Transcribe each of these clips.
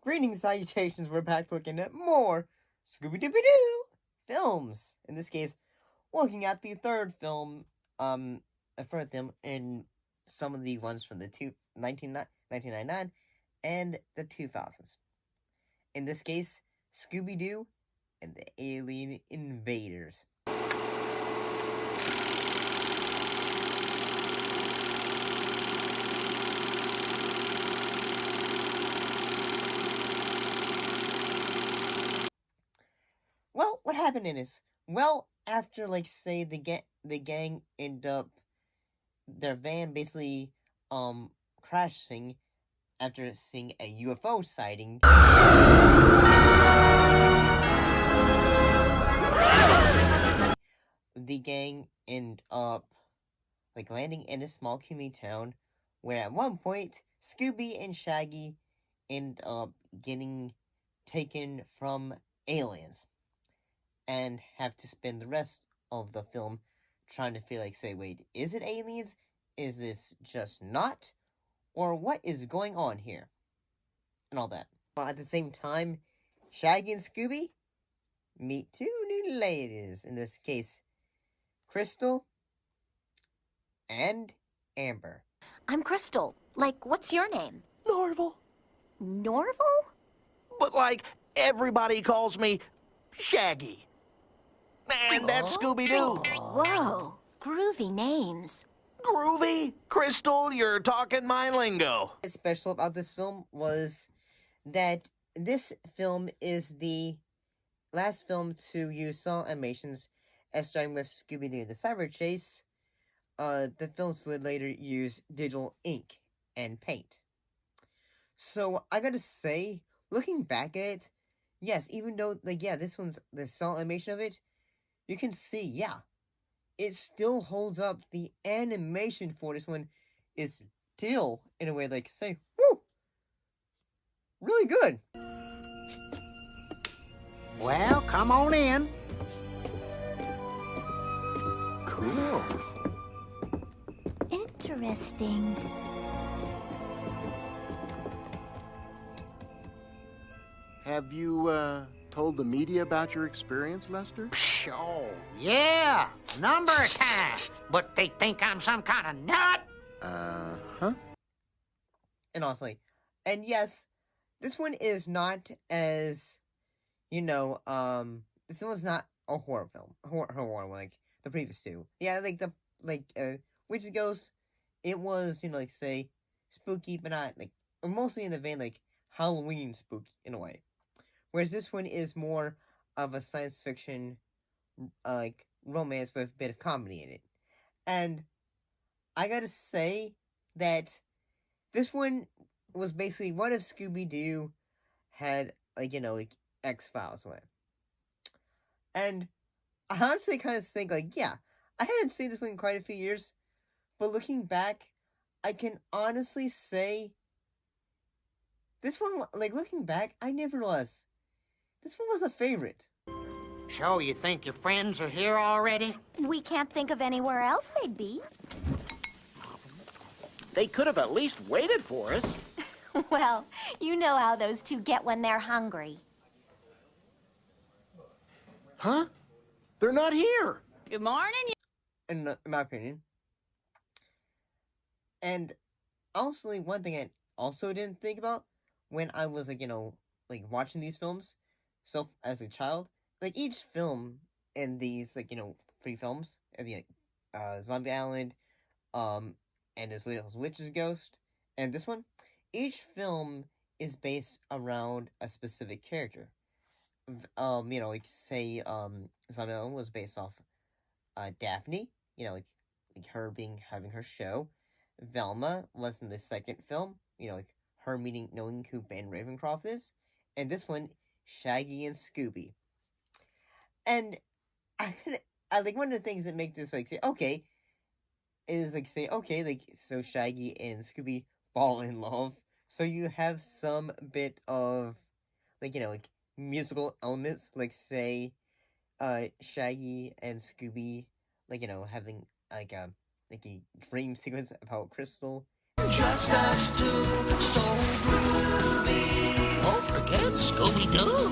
Greetings, salutations, we're back looking at more Scooby Doo films. In this case, looking at the third film, in some of the ones from the 1999 and the 2000s. In this case, Scooby Doo and the Alien Invaders. Well, what happened in this? Well, after, say, the gang end up, their van basically, crashing after seeing a UFO sighting. The gang end up, landing in a small community town, where at one point, Scooby and Shaggy end up getting taken from aliens. And have to spend the rest of the film trying to feel wait, is it aliens? Is this just not? Or what is going on here? And all that. While at the same time, Shaggy and Scooby meet two new ladies. In this case, Crystal and Amber. I'm Crystal. What's your name? Norval. Norval? But, everybody calls me Shaggy. And that's Scooby Doo. Whoa, groovy names. Groovy? Crystal, you're talking my lingo. What's special about this film was that this film is the last film to use Cel Animations, as starting with Scooby Doo the Cyber Chase. The films would later use digital ink and paint. So I gotta say, looking back at it, yes, even though this one's the Cel Animation of it, you can see, it still holds up. The animation for this one is still, in a way, woo, really good. Well, come on in. Cool. Interesting. Have you, told the media about your experience, Lester? Oh, yeah, number of times. But they think I'm some kind of nut. Uh-huh. And honestly, and yes, this one is not as, this one's not a horror film, horror one like the previous two. Yeah, Witch's Ghost, it was, say, spooky, but not, or mostly in the vein, Halloween spooky, in a way. Whereas this one is more of a science fiction, romance with a bit of comedy in it. And I gotta say that this one was basically what if Scooby-Doo had, X-Files way. And I honestly kind of think, I hadn't seen this one in quite a few years, but looking back, I can honestly say, this one, looking back, I never realized this one was a favorite. So you think your friends are here already? We can't think of anywhere else they'd be. They could have at least waited for us. Well, you know how those two get when they're hungry. Huh? They're not here. Good morning. In my opinion. And honestly, one thing I also didn't think about when I was, watching these films, so as a child, each film in these, 3 films, Zombie Island, and as well as Witch's Ghost, and this one, each film is based around a specific character. Zombie Island was based off, Daphne, her having her show. Velma was in the second film, her knowing who Ben Ravencroft is. And this one, Shaggy and Scooby. And I one of the things that make this say okay is so Shaggy and Scooby fall in love. So you have some bit of musical elements, say Shaggy and Scooby having like a dream sequence about Crystal. Just us two, so groovy. Don't forget Scooby Doo.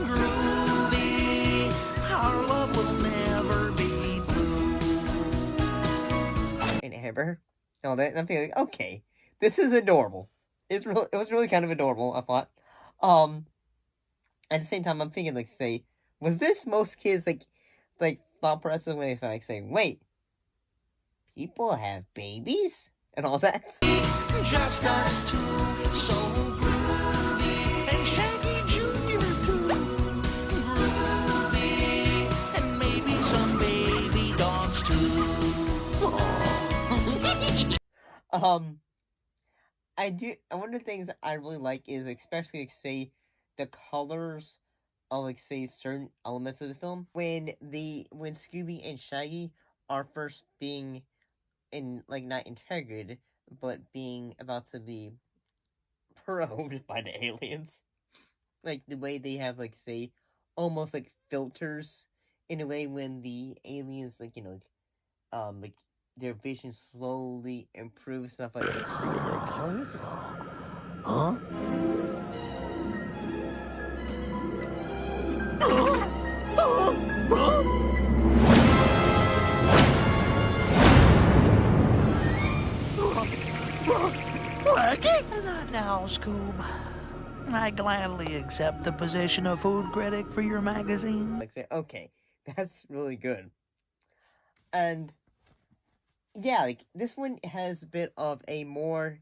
Groovy, our love will never be blue. And Amber, all that, and I'm feeling okay. This is adorable. It was really kind of adorable. I thought. At the same time, I'm thinking like, say, was this most kids like thought process when they like say, wait, people have babies and all that. Just us two, so groovy. And Shaggy Jr. too. Groovy. And maybe some baby dogs too. One of the things that I really like is especially like, say, the colors of like say certain elements of the film when Scooby and Shaggy are first being not interrogated but being about to be probed by the aliens, like the way they have like say almost like filters in a way when the aliens like like their vision slowly improves, stuff like that. Huh? Not now, Scoob. I gladly accept the position of food critic for your magazine. Like say, okay, that's really good. And yeah, like this one has a bit of a more,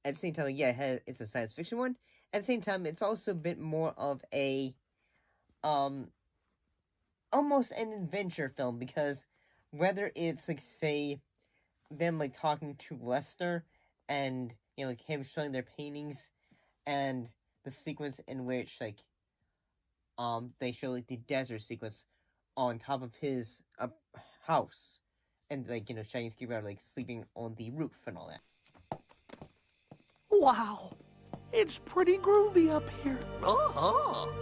at the same time, yeah, it's a science fiction one. At the same time, it's also a bit more of a almost an adventure film, because whether it's like say them like talking to Lester and like him showing their paintings, and the sequence in which like they show like the desert sequence on top of his house, and like Shaggy and Scooby are like sleeping on the roof and all that. Wow, it's pretty groovy up here. Oh.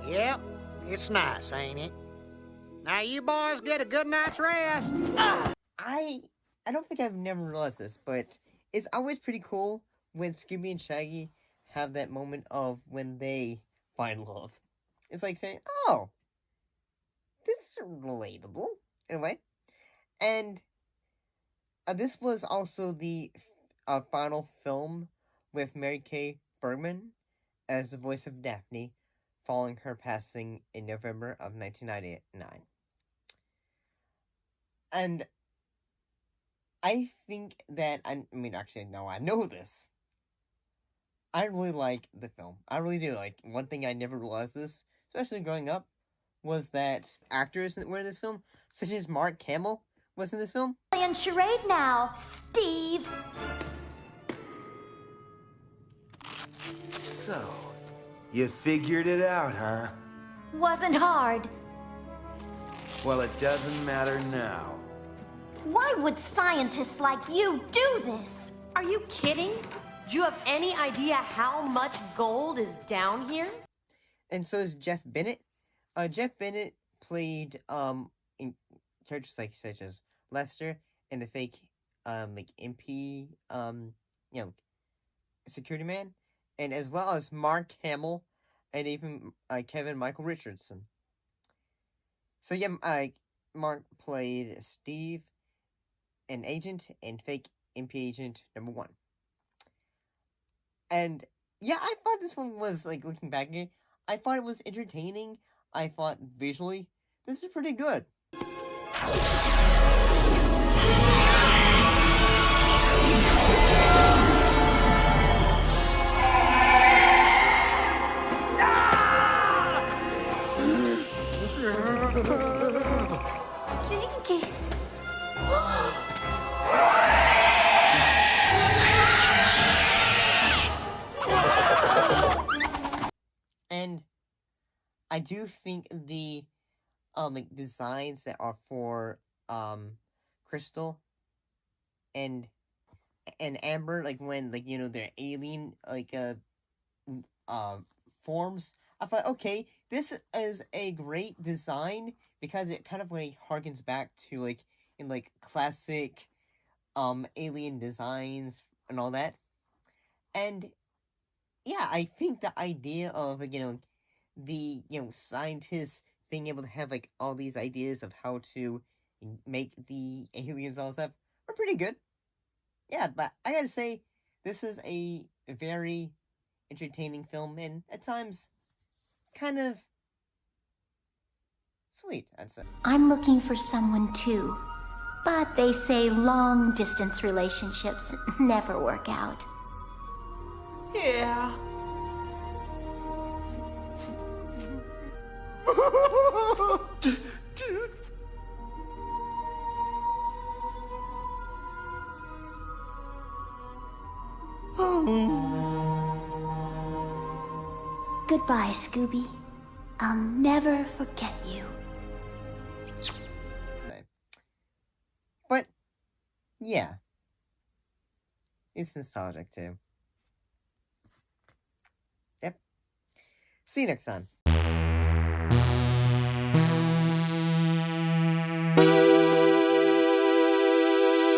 Yep, it's nice, ain't it? Now you boys get a good night's rest. I don't think I've never realized this, but it's always pretty cool when Scooby and Shaggy have that moment of when they find love. It's like saying, oh, this is relatable, in a way. And this was also the final film with Mary Kay Bergman as the voice of Daphne, following her passing in November of 1999. And I think that, I mean, actually, no, I know this. I really like the film. I really do. Like, one thing I never realized this, especially growing up, was that actors that were in this film, such as Mark Hamill, was in this film. Playing charade now, Steve. So, you figured it out, huh? Wasn't hard. Well, it doesn't matter now. Why would scientists like you do this? Are you kidding? Do you have any idea how much gold is down here? And so is Jeff Bennett. Jeff Bennett played in characters like such as Lester and the fake like MP security man, and as well as Mark Hamill and even Kevin Michael Richardson. So yeah, Mark played Steve, an agent and fake MP agent number 1. And yeah, I thought this one was, like, looking back again, I thought it was entertaining. I thought visually, this is pretty good. Jinkies. And I do think the like designs that are for Crystal and Amber, like when like they're alien like forms, I thought, okay, this is a great design because it kind of like harkens back to like in like classic alien designs and all that. And yeah, I think the idea of the scientists being able to have like all these ideas of how to make the aliens and all that stuff are pretty good. Yeah, but I gotta say, this is a very entertaining film and at times kind of sweet, I'd say. I'm looking for someone too. But they say long distance relationships never work out. Yeah. Goodbye, Scooby. I'll never forget you. But yeah, it's nostalgic too. Yep. See you next time.